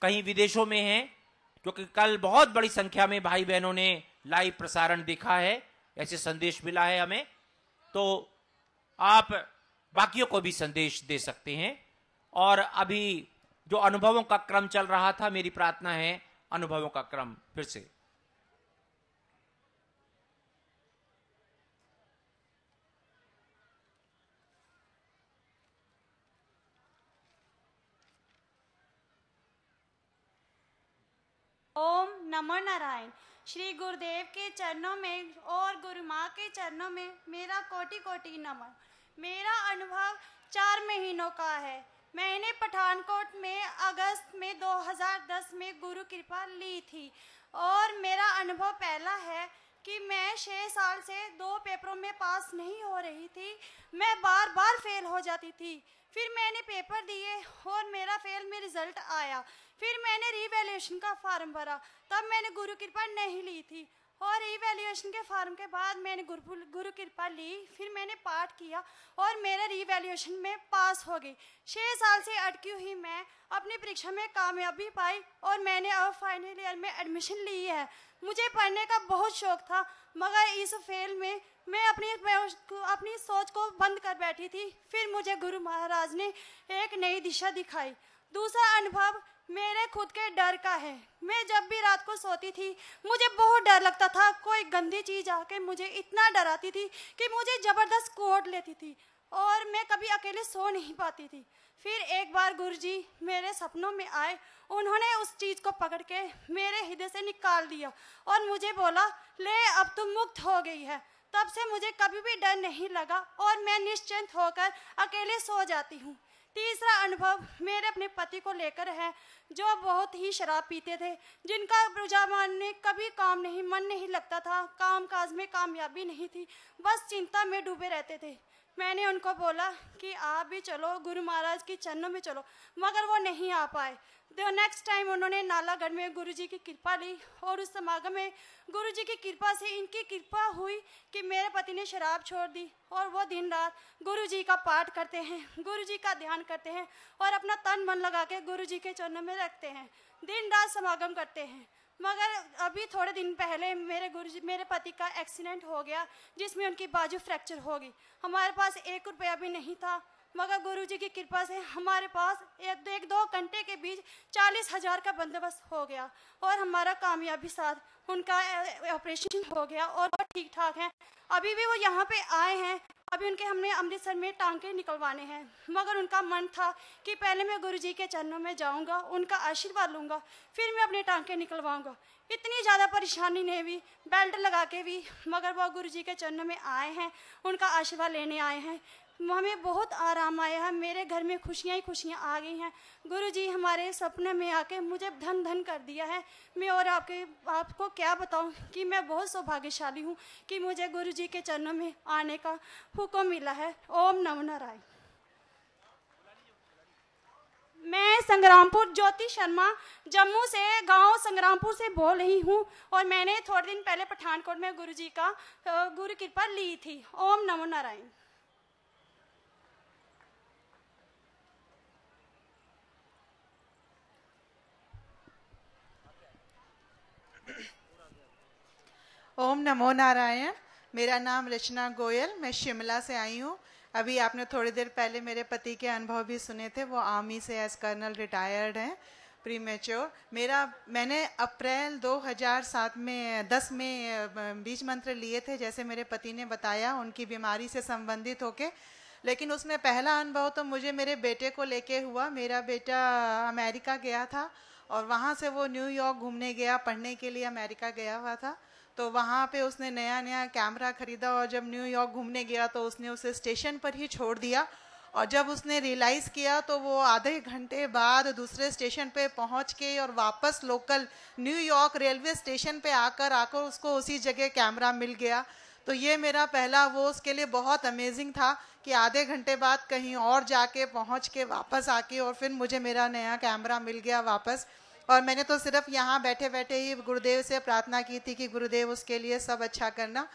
कहीं विदेशों में हैं, क्योंकि कल बहुत बड़ी संख्या में भाई बहनों ने लाइव प्रसारण देखा है, ऐसे संदेश मिला है हमें। तो आप बाकियों को भी संदेश दे सकते हैं। और अभी जो अनुभवों का क्रम चल रहा था, मेरी प्रार्थना है अनुभवों का क्रम फिर से। ओम नमो नारायण। श्री गुरुदेव के चरणों में और गुरु माँ के चरणों में मेरा कोटि कोटि नमन। मेरा अनुभव 4 महीनों का है। मैंने पठानकोट में अगस्त में 2010 में गुरु कृपा ली थी और मेरा अनुभव पहला है कि मैं 6 साल से 2 पेपरों में पास नहीं हो रही थी। मैं बार बार फेल हो जाती थी। फिर मैंने पेपर दिए और मेरा फेल में रिजल्ट आया। फिर मैंने रीवैल्यूएशन का फॉर्म भरा, तब मैंने गुरु कृपा नहीं ली थी। और रीवैल्यूएशन के फॉर्म के बाद मैंने गुरु कृपा ली। फिर मैंने पाठ किया और मेरे रीवैल्यूएशन में पास हो गई। 6 साल से अटकी हुई मैं अपनी परीक्षा में कामयाबी पाई और मैंने अब फाइनल ईयर में एडमिशन ली है। मुझे पढ़ने का बहुत शौक था, मगर इस फेल में मैं अपनी सोच को बंद कर बैठी थी। फिर मुझे गुरु महाराज ने एक नई दिशा दिखाई। दूसरा अनुभव मेरे खुद के डर का है। मैं जब भी रात को सोती थी मुझे बहुत डर लगता था। कोई गंदी चीज आके मुझे इतना डराती थी कि मुझे जबरदस्त कोड लेती थी और मैं कभी अकेले सो नहीं पाती थी। फिर एक बार गुरुजी मेरे सपनों में आए। उन्होंने उस चीज को पकड़ के मेरे हृदय से निकाल दिया और मुझे बोला, ले अब तुम मुक्त हो गई है। तब से मुझे कभी भी डर नहीं लगा और मैं निश्चिंत होकर अकेले सो जाती हूँ। तीसरा अनुभव मेरे अपने पति को लेकर है, जो बहुत ही शराब पीते थे, जिनका रुझान में कभी मन नहीं लगता था, काम काज में कामयाबी नहीं थी, बस चिंता में डूबे रहते थे। मैंने उनको बोला कि आप भी चलो, गुरु महाराज की चरणों में चलो, मगर वो नहीं आ पाए। तो नेक्स्ट टाइम उन्होंने नालागढ़ में गुरुजी की कृपा ली और उस समागम में गुरुजी की कृपा से इनकी कृपा हुई कि मेरे पति ने शराब छोड़ दी और वो दिन रात गुरुजी का पाठ करते हैं, गुरुजी का ध्यान करते हैं और अपना तन मन लगा के गुरुजी के चरणों में रखते हैं, दिन रात समागम करते हैं। मगर अभी थोड़े दिन पहले मेरे पति का एक्सीडेंट हो गया, जिसमें उनकी बाजू फ्रैक्चर हो गई। हमारे पास 1 रुपया भी नहीं था, मगर गुरुजी की कृपा से हमारे पास 1-2 घंटे के बीच 40,000 का बंदोबस्त हो गया और हमारा कामयाबी साथ उनका ऑपरेशन हो गया और वो ठीक ठाक हैं। अभी भी वो यहाँ पे आए हैं। अभी उनके हमने अमृतसर में टांके निकलवाने हैं, मगर उनका मन था कि पहले मैं गुरुजी के चरणों में जाऊँगा, उनका आशीर्वाद लूँगा, फिर मैं अपने टांके निकलवाऊँगा। इतनी ज़्यादा परेशानी ने भी, बेल्ट लगा के भी, मगर वो गुरुजी के चरणों में आए हैं, उनका आशीर्वाद लेने आए हैं। हमें बहुत आराम आया है। मेरे घर में खुशियाँ ही खुशियाँ आ गई हैं। गुरुजी हमारे सपने में आके मुझे धन धन कर दिया है। मैं और आपको क्या बताऊं कि मैं बहुत सौभाग्यशाली हूं कि मुझे गुरुजी के चरणों में आने का हुक्म मिला है। ओम नमो नारायण। मैं संग्रामपुर ज्योति शर्मा जम्मू से, गांव संग्रामपुर से बोल रही हूं और मैंने थोड़े दिन पहले पठानकोट में गुरुजी का गुरु कृपा ली थी। ओम नमो नारायण। ओम नमो नारायण। मेरा नाम रचना गोयल, मैं शिमला से आई हूँ। अभी आपने थोड़ी देर पहले मेरे पति के अनुभव भी सुने थे। वो आर्मी से एज कर्नल रिटायर्ड हैं, प्रीमेच्योर। मैंने अप्रैल 2007 में 10 में बीज मंत्र लिए थे, जैसे मेरे पति ने बताया, उनकी बीमारी से संबंधित होके। लेकिन उसमें पहला अनुभव तो मुझे मेरे बेटे को लेके हुआ। मेरा बेटा अमेरिका गया था और वहाँ से वो न्यूयॉर्क घूमने गया, पढ़ने के लिए अमेरिका गया हुआ था। तो वहाँ पे उसने नया कैमरा खरीदा और जब न्यूयॉर्क घूमने गया तो उसने उसे स्टेशन पर ही छोड़ दिया। और जब उसने रियलाइज़ किया तो वो आधे घंटे बाद दूसरे स्टेशन पे पहुँच के और वापस लोकल न्यूयॉर्क रेलवे स्टेशन पे आकर उसको उसी जगह कैमरा मिल गया। तो ये मेरा पहला, वो उसके लिए बहुत अमेजिंग था कि आधे घंटे बाद कहीं और जाके पहुँच के वापस आके और फिर मुझे मेरा नया कैमरा मिल गया वापस। और मैंने तो सिर्फ यहाँ बैठे बैठे ही गुरुदेव से प्रार्थना की थी कि गुरुदेव उसके लिए सब अच्छा करना।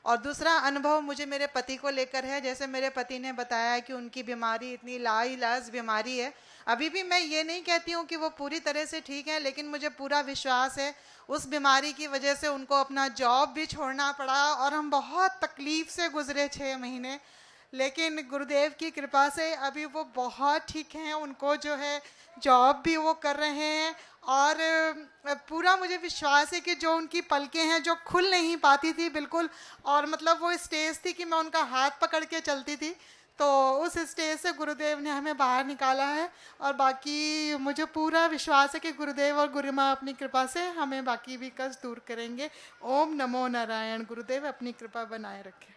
और दूसरा अनुभव मुझे मेरे पति को लेकर है। जैसे मेरे पति ने बताया कि उनकी बीमारी इतनी लाइलाज बीमारी है। अभी भी मैं ये नहीं कहती हूँ कि वो पूरी तरह से ठीक है, लेकिन मुझे पूरा विश्वास है उस बीमारी की वजह से उनको अपना जॉब भी छोड़ना पड़ा और हम बहुत तकलीफ से गुजरे 6 महीने। लेकिन गुरुदेव की कृपा से अभी वो बहुत ठीक हैं, उनको जो है जॉब भी वो कर रहे हैं और पूरा मुझे विश्वास है कि जो उनकी पलकें हैं जो खुल नहीं पाती थी बिल्कुल, और मतलब वो स्टेज थी कि मैं उनका हाथ पकड़ के चलती थी, तो उस स्टेज से गुरुदेव ने हमें बाहर निकाला है। और बाकी मुझे पूरा विश्वास है कि गुरुदेव और गुरु माँ अपनी कृपा से हमें बाकी भी कष्ट दूर करेंगे। ओम नमो नारायण। गुरुदेव अपनी कृपा बनाए रखें।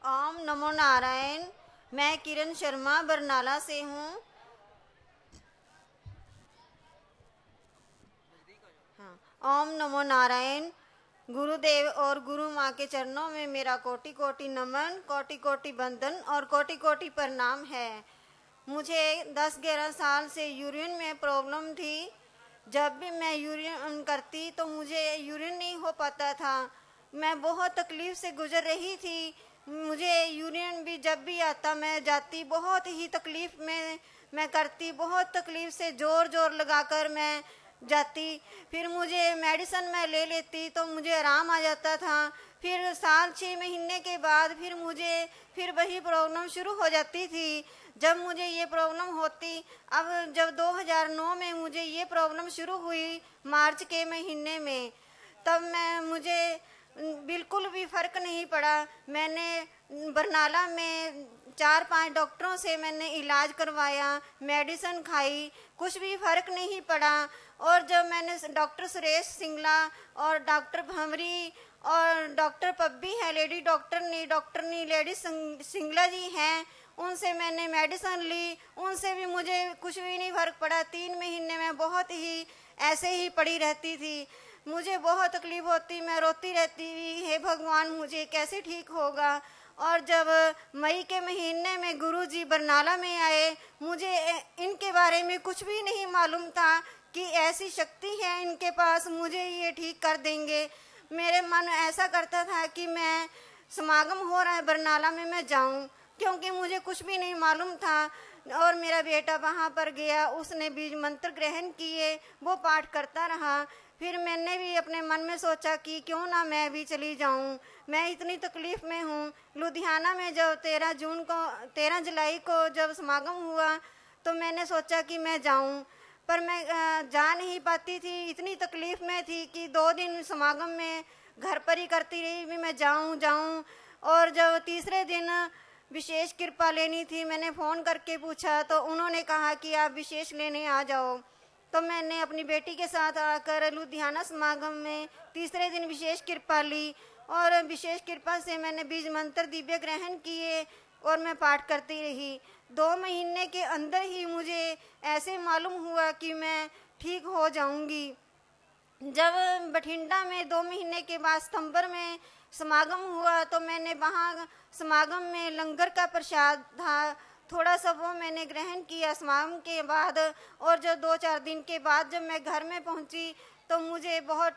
ओम नमो नारायण। मैं किरण शर्मा बरनाला से हूँ। हाँ, ओम नमो नारायण। गुरुदेव और गुरु माँ के चरणों में मेरा कोटि कोटि नमन, कोटि कोटि बंदन और कोटि कोटि प्रणाम है। मुझे 10-11 साल से यूरिन में प्रॉब्लम थी। जब भी मैं यूरिन करती तो मुझे यूरिन नहीं हो पाता था। मैं बहुत तकलीफ से गुजर रही थी। मुझे यूरिन भी जब भी आता मैं जाती बहुत ही तकलीफ में मैं करती, बहुत तकलीफ से जोर जोर लगाकर मैं जाती। फिर मुझे मेडिसिन मैं ले लेती तो मुझे आराम आ जाता था। फिर 6 महीने के बाद फिर वही प्रॉब्लम शुरू हो जाती थी। जब मुझे ये प्रॉब्लम होती, अब जब 2009 में मुझे ये प्रॉब्लम शुरू हुई मार्च के महीने में, तब मुझे बिल्कुल भी फ़र्क नहीं पड़ा। मैंने बरनाला में 4-5 डॉक्टरों से मैंने इलाज करवाया, मेडिसिन खाई, कुछ भी फ़र्क नहीं पड़ा। और जब मैंने डॉक्टर सुरेश सिंगला और डॉक्टर भंवरी और डॉक्टर पब्बी है डॉक्टरनी लेडी सिंगला जी हैं, उनसे मैंने मेडिसिन ली, उनसे भी मुझे कुछ भी नहीं फ़र्क पड़ा। 3 महीने में बहुत ही ऐसे ही पड़ी रहती थी। मुझे बहुत तकलीफ होती, मैं रोती रहती, हे भगवान मुझे कैसे ठीक होगा। और जब मई के महीने में गुरुजी बरनाला में आए, मुझे इनके बारे में कुछ भी नहीं मालूम था कि ऐसी शक्ति है इनके पास, मुझे ये ठीक कर देंगे। मेरे मन ऐसा करता था कि मैं समागम हो रहा है बरनाला में मैं जाऊं, क्योंकि मुझे कुछ भी नहीं मालूम था। और मेरा बेटा वहाँ पर गया, उसने बीज मंत्र ग्रहण किए, वो पाठ करता रहा। फिर मैंने भी अपने मन में सोचा कि क्यों ना मैं भी चली जाऊं, मैं इतनी तकलीफ़ में हूँ। लुधियाना में जब 13 जुलाई को जब समागम हुआ तो मैंने सोचा कि मैं जाऊं, पर मैं जा नहीं पाती थी, इतनी तकलीफ़ में थी कि 2 दिन समागम में घर पर ही करती रही भी मैं जाऊं। और जब तीसरे दिन विशेष कृपा लेनी थी, मैंने फ़ोन करके पूछा तो उन्होंने कहा कि आप विशेष लेने आ जाओ। तो मैंने अपनी बेटी के साथ आकर लुधियाना समागम में तीसरे दिन विशेष कृपा ली और विशेष कृपा से मैंने बीज मंत्र दिव्य ग्रहण किए और मैं पाठ करती रही। 2 महीने के अंदर ही मुझे ऐसे मालूम हुआ कि मैं ठीक हो जाऊंगी। जब बठिंडा में 2 महीने के बाद सितंबर में समागम हुआ तो मैंने वहाँ समागम में लंगर का प्रसाद था, थोड़ा सा वो मैंने ग्रहण किया समागम के बाद। और जब 2-4 दिन के बाद जब मैं घर में पहुंची तो मुझे बहुत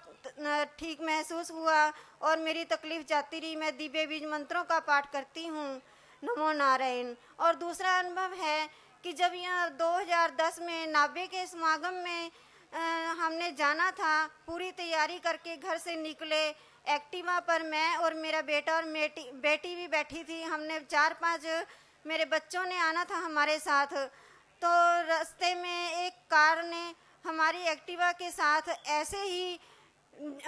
ठीक महसूस हुआ और मेरी तकलीफ़ जाती रही। मैं दिव्य बीज मंत्रों का पाठ करती हूँ। नमो नारायण। और दूसरा अनुभव है कि जब यह 2010 में नाभे के समागम में हमने जाना था, पूरी तैयारी करके घर से निकले, एक्टिवा पर मैं और मेरा बेटा और बेटी भी बैठी थी। हमने 4-5 मेरे बच्चों ने आना था हमारे साथ। तो रास्ते में एक कार ने हमारी एक्टिवा के साथ ऐसे ही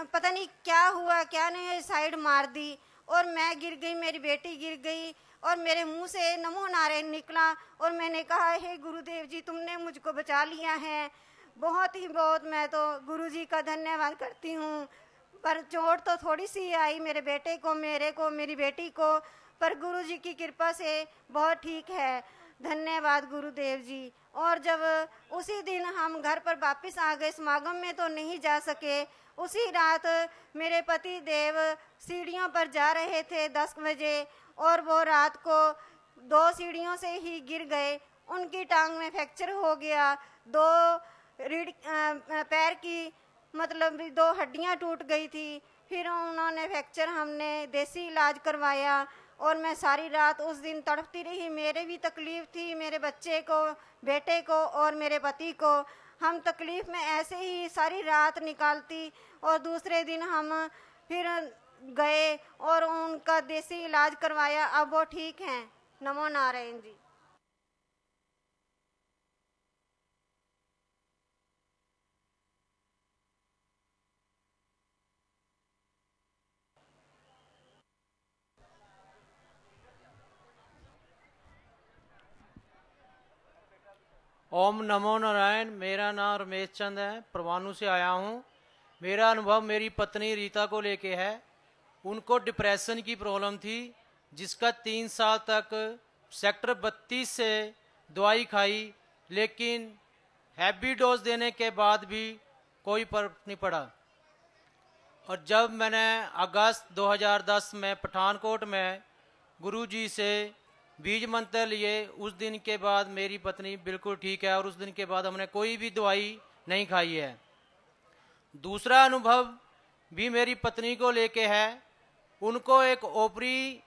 पता नहीं क्या हुआ, क्या नहीं, साइड मार दी और मैं गिर गई, मेरी बेटी गिर गई और मेरे मुंह से नमो नारायण निकला और मैंने कहा, हे गुरुदेव जी तुमने मुझको बचा लिया है। बहुत मैं तो गुरु जी का धन्यवाद करती हूँ। पर चोट तो थोड़ी सी आई मेरे बेटे को, मेरे को, मेरी बेटी को, पर गुरु जी की कृपा से बहुत ठीक है। धन्यवाद गुरुदेव जी। और जब उसी दिन हम घर पर वापस आ गए, समागम में तो नहीं जा सके, उसी रात मेरे पति देव सीढ़ियों पर जा रहे थे 10 बजे और वो रात को 2 सीढ़ियों से ही गिर गए, उनकी टांग में फ्रैक्चर हो गया, 2 पैर की मतलब 2 हड्डियां टूट गई थी। फिर उन्होंने फ्रैक्चर, हमने देसी इलाज करवाया और मैं सारी रात उस दिन तड़पती रही। मेरे भी तकलीफ़ थी, मेरे बच्चे को, बेटे को और मेरे पति को। हम तकलीफ़ में ऐसे ही सारी रात निकालती और दूसरे दिन हम फिर गए और उनका देसी इलाज करवाया। अब वो ठीक हैं। नमो नारायण जी। ओम नमो नारायण। मेरा नाम रमेश चंद है, परवाणु से आया हूँ। मेरा अनुभव मेरी पत्नी रीता को लेके है। उनको डिप्रेशन की प्रॉब्लम थी, जिसका 3 साल तक सेक्टर 32 से दवाई खाई, लेकिन हैवी डोज देने के बाद भी कोई फर्क नहीं पड़ा। और जब मैंने अगस्त 2010 में पठानकोट में गुरुजी से बीज मंत्र लिए, उस दिन के बाद मेरी पत्नी बिल्कुल ठीक है और उस दिन के बाद हमने कोई भी दवाई नहीं खाई है। दूसरा अनुभव भी मेरी पत्नी को लेके है। उनको एक ओपरी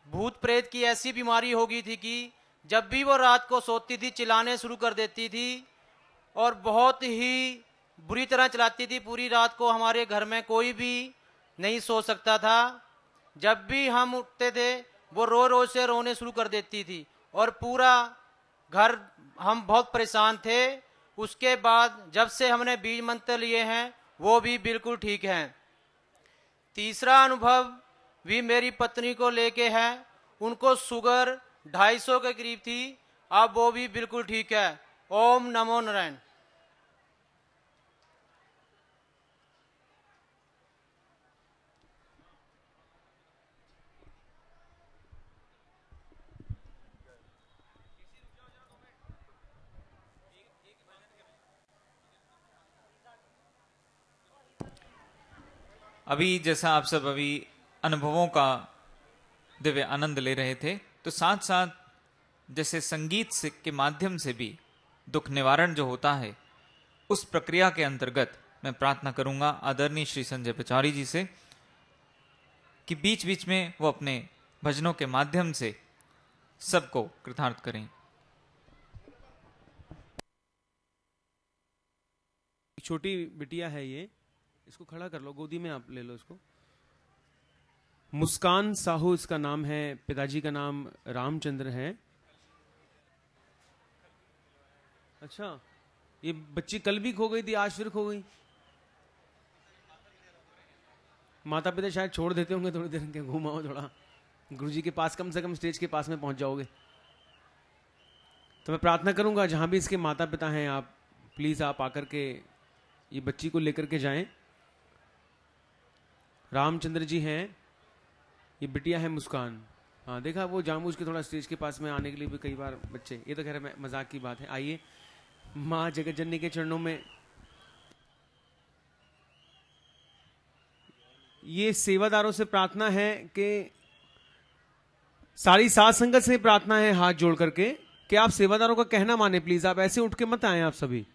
भूत प्रेत की ऐसी बीमारी हो गई थी कि जब भी वो रात को सोती थी चिल्लाने शुरू कर देती थी और बहुत ही बुरी तरह चलाती थी। पूरी रात को हमारे घर में कोई भी नहीं सो सकता था। जब भी हम उठते थे वो रो रो से रोने शुरू कर देती थी और पूरा घर, हम बहुत परेशान थे। उसके बाद जब से हमने बीज मंत्र लिए हैं वो भी बिल्कुल ठीक हैं। तीसरा अनुभव भी मेरी पत्नी को लेके है। उनको शुगर 250 के करीब थी, अब वो भी बिल्कुल ठीक है। ओम नमो नारायण। अभी जैसा आप सब अभी अनुभवों का दिव्य आनंद ले रहे थे, तो साथ साथ जैसे संगीत से के माध्यम से भी दुख निवारण जो होता है, उस प्रक्रिया के अंतर्गत मैं प्रार्थना करूंगा आदरणीय श्री संजय पचारी जी से कि बीच बीच में वो अपने भजनों के माध्यम से सबको कृतार्थ करें। छोटी बिटिया है ये, इसको खड़ा कर लो, गोदी में आप ले लो इसको। मुस्कान साहू इसका नाम है, पिताजी का नाम रामचंद्र है। अच्छा, ये बच्ची कल भी खो गई थी, आज फिर खो गई। माता पिता शायद छोड़ देते होंगे थोड़ी देर के, घुमाओ थोड़ा गुरुजी के पास, कम से कम स्टेज के पास में पहुंच जाओगे। तो मैं प्रार्थना करूंगा जहां भी इसके माता पिता हैं, आप प्लीज आप आकर के ये बच्ची को लेकर के जाएं। रामचंद्र जी हैं, ये बिटिया है मुस्कान। हाँ देखा, वो जानबूझ के थोड़ा स्टेज के पास में आने के लिए भी कई बार बच्चे, ये तो खैर मजाक की बात है। आइए माँ जगत जननी के चरणों में ये सेवादारों से प्रार्थना है कि सारी साध संगत से प्रार्थना है हाथ जोड़ करके कि आप सेवादारों का कहना माने प्लीज। आप ऐसे उठ के मत आए आप सभी।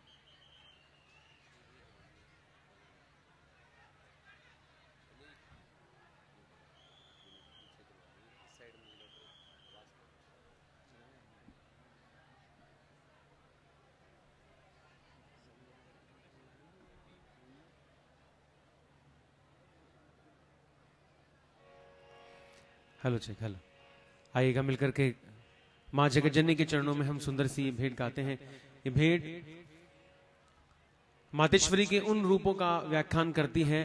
Hello check, hello. आइएगा मिलकर के माँ जगत जननी के चरणों में हम सुंदर सी ये भेंट गाते हैं। ये भेंट मातेश्वरी के उन रूपों का व्याख्यान करती है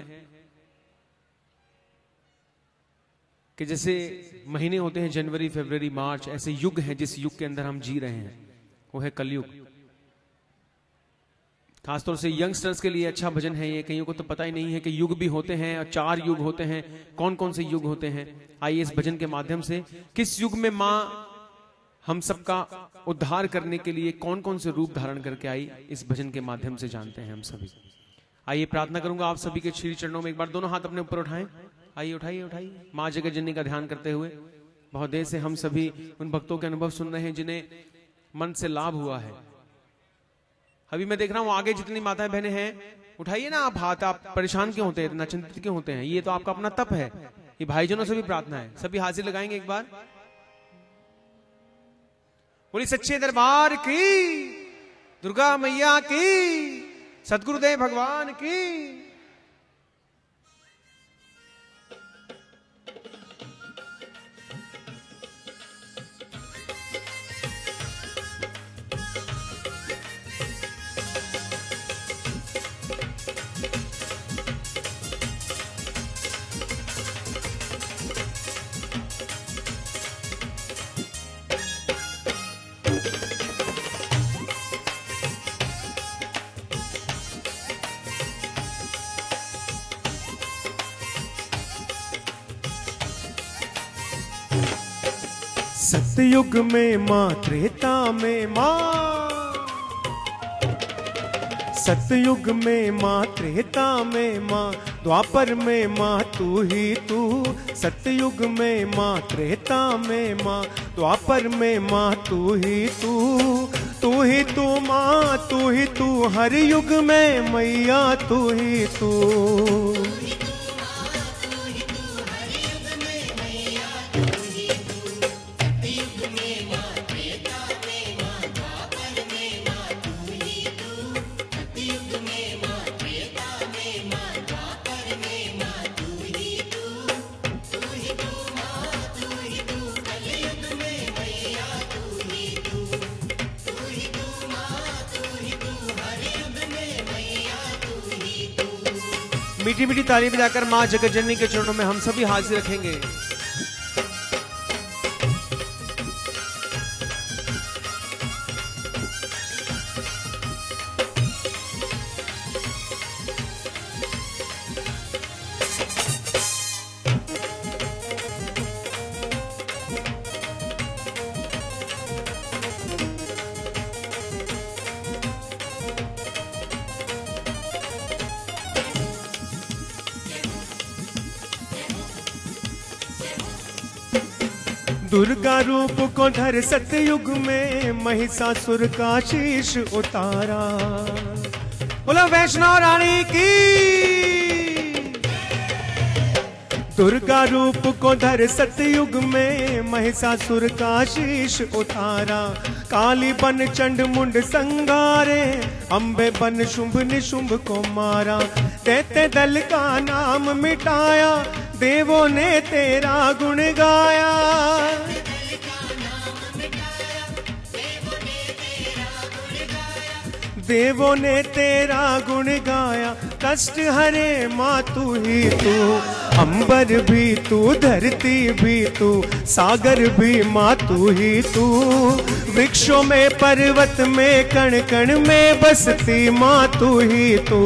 कि जैसे महीने होते हैं जनवरी, फरवरी, मार्च, ऐसे युग है जिस युग के अंदर हम जी रहे हैं, वो है कलयुग। खासतौर से यंगस्टर्स के लिए अच्छा भजन है ये। कईयों को तो पता ही नहीं है कि युग भी होते हैं और 4 युग होते हैं, कौन कौन से युग होते हैं। आइए इस भजन के माध्यम से किस युग में माँ हम सबका उद्धार करने के लिए कौन कौन से रूप धारण करके आई, इस भजन के माध्यम से जानते हैं हम सभी। आइए प्रार्थना करूंगा आप सभी के श्री चरणों में, एक बार दोनों हाथ अपने ऊपर उठाएं। आइए उठाइए उठाइए, माँ जगत जननी का ध्यान करते हुए बहुत देर से हम सभी उन भक्तों के अनुभव सुन रहे हैं जिन्हें मन से लाभ हुआ है। अभी मैं देख रहा हूं आगे जितनी माताएं बहनें हैं, उठाइए ना आप हाथ। आप परेशान क्यों होते हैं, इतना चिंतित क्यों होते हैं? ये तो आपका अपना तप है। ये भाईजनों से भी प्रार्थना है, सभी हाजिर लगाएंगे एक बार। बोली सच्चे दरबार की, दुर्गा मैया की, सदगुरुदेव भगवान की। सतयुग में माँ, त्रेता में माँ, सतयुग में माँ, त्रेता में माँ, द्वापर में माँ तू ही तू। सतयुग में माँ, त्रेता में माँ, द्वापर में माँ तू ही तू। तू ही तू माँ, तू ही तू, हर युग में मैया तू ही तू। मीठी मीठी ताली बजाकर माँ जगत जननी के चरणों में हम सभी हाजिर रखेंगे। दुर्गा रूप को धर सतयुग में, महिषासुर का शीश उतारा। बोलो वैष्णव रानी की। दुर्गा रूप को धर सतयुग में, महिषासुर का शीश उतारा। काली बन चंड मुंड संगारे, अम्बे बन शुंभ निशुंभ को मारा। तेते दल का नाम मिटाया, देवों ने तेरा गुण गाया। देवों ने तेरा गुण गाया। कष्ट हरे माँ तू ही तू, अंबर भी तू, धरती भी तू, सागर भी माँ तू ही तू। वृक्षों में, पर्वत में, कण कण में बसती माँ तू ही तू।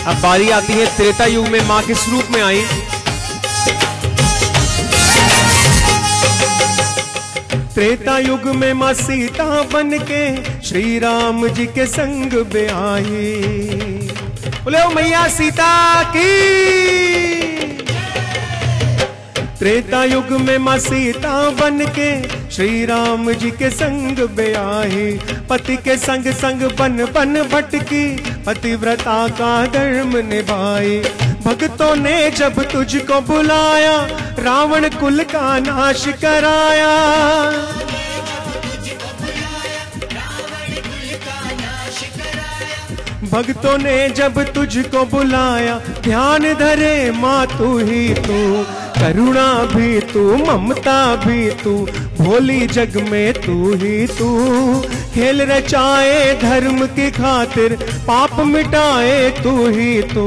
अब बारी आती है त्रेता युग में मां किस रूप में आई। त्रेता युग में मां सीता बन के श्री राम जी के संग में आई। बोले मैया सीता की। त्रेता युग में मां सीता बन के श्री राम जी के संग में आई। पति के संग संग बन बन भटकी, पतिव्रता का धर्म निभाई। भक्तों ने जब तुझको बुलाया, रावण कुल का नाश कराया। भक्तों ने जब तुझको बुलाया, ध्यान धरे माँ तू ही तू। करुणा भी तू, ममता भी तू, भोली जग में तू ही तू। खेल रचाए धर्म की खातिर, पाप मिटाए तू ही तू।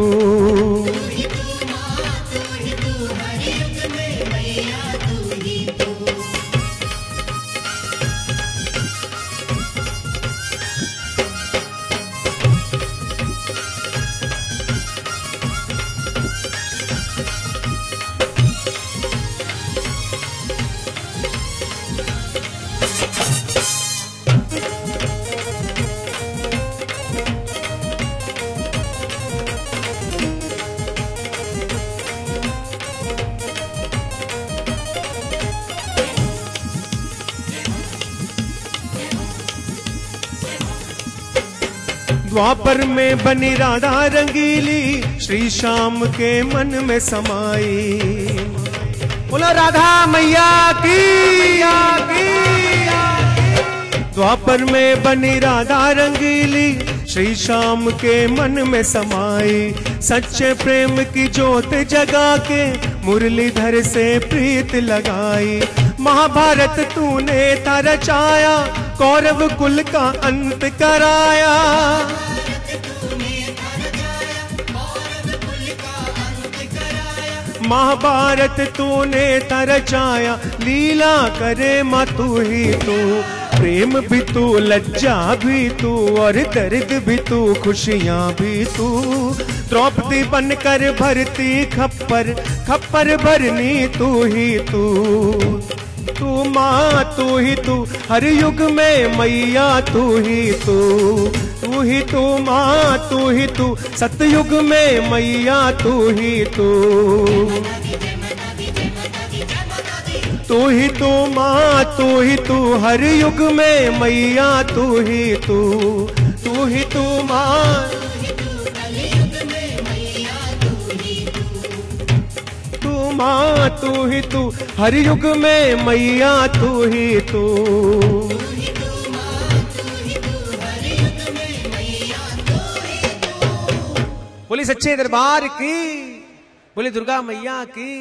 द्वापर में बनी राधा रंगीली, श्री श्याम के मन में समाई। बोलो राधा मैया की। द्वापर में बनी राधा रंगीली, श्री श्याम के मन में समाई। सच्चे प्रेम की ज्योत जगा के मुरलीधर से प्रीत लगाई। महाभारत तूने था रचाया, कौरव कुल का अंत कराया। महाभारत तूने था रचाया, लीला करे माँ तू ही तू। प्रेम भी तू, लज्जा भी तू, और दर्द भी तू, खुशियाँ भी तू। द्रौपदी बनकर भरती खप्पर, खप्पर भरनी तू ही तू। तू माँ तू ही तू, हर युग में मैया तू ही तू। तू ही तू माँ तू ही तू, सतयुग में मैया तू ही तू। तू ही तू माँ तू ही तू, हर युग में मैया तू ही तू। तू ही तू माँ, तू माँ तू ही तू, हर युग में मैया तू ही तू। बोली सच्चे दरबार की, बोली दुर्गा मैया की।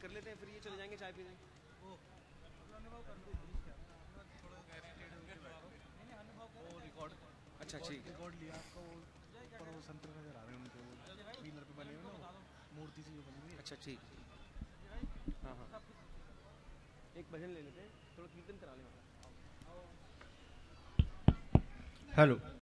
कर लेते हैं, फिर ये चले जाएंगे चाय पीने। अच्छा ठीक है। रिकॉर्ड लिया आपका, वो संतर नजर आ रहे हैं उनके, पिलर पे बने हुए ना मूर्ति सी जो बनी हुई। अच्छा ठीक, हाँ हाँ, एक भजन ले लेते हैं, थोड़ा कीर्तन करा लें। हेलो।